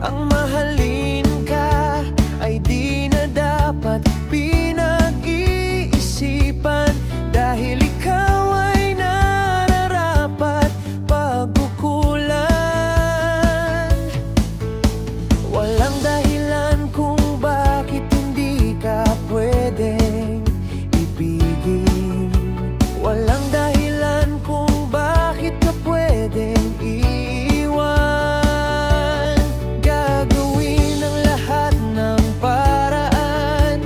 Ang mahalin ka ay di na dapat pinag-iisipan, dahil ikaw ay nararapat pagkukulan. Walang dahilan kung bakit hindi ka pwedeng ibigin. Walang dahilan kung bakit ka pwedeng iiwan. Gagawin ang lahat ng paraan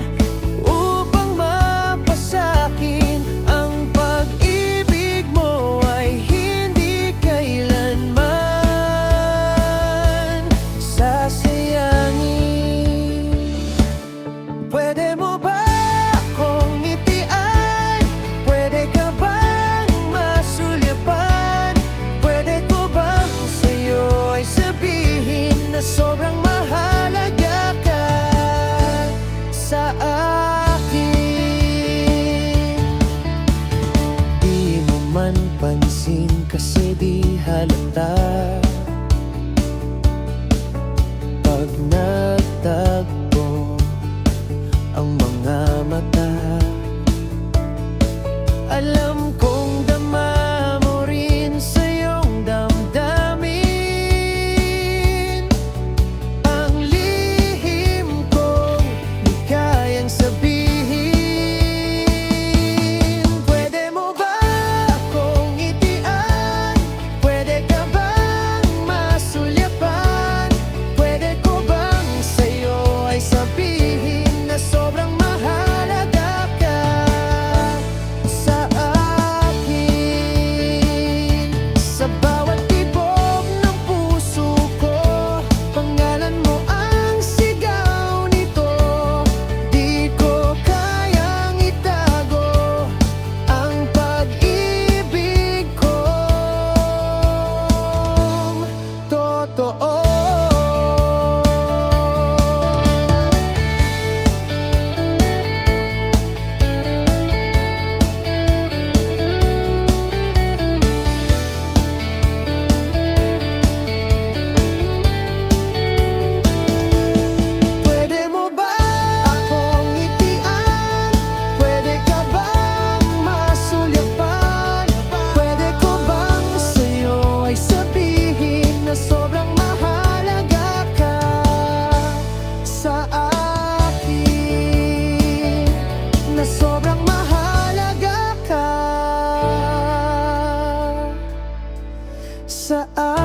upang mapasakin ang pag-ibig mo ay hindi kailanman sasayangin. Pwede mo ba akong ngitian? Pwede ka bang masulyapan? Pwede ko bang sa'yo ay sabihin na sobrang mahalaga ka sa akin? Di mo man pansin kasi di halata pag nagtagpo ang mga mata. Alam kong dama mo rin sa iyong damdamin ang lihim kong di kayang sabihin. Pwede mo ba akong ngitian? Pwede ka bang masulyapan? Pwede ko bang sa'yo ay sabihin na sobrang mahalaga ka sa akin? Sa bawat tibok ng puso ko, pangalan mo ang sigaw nito. Di ko kayang itago ang pag-ibig kong totoo. Pwede mo ba akong ngitian? Pwede ka bang masulyapan? Pwede ko bang sa'yo ay sabihin na sobrang mahalaga ka sa akin? Na sobrang mahalaga ka sa akin.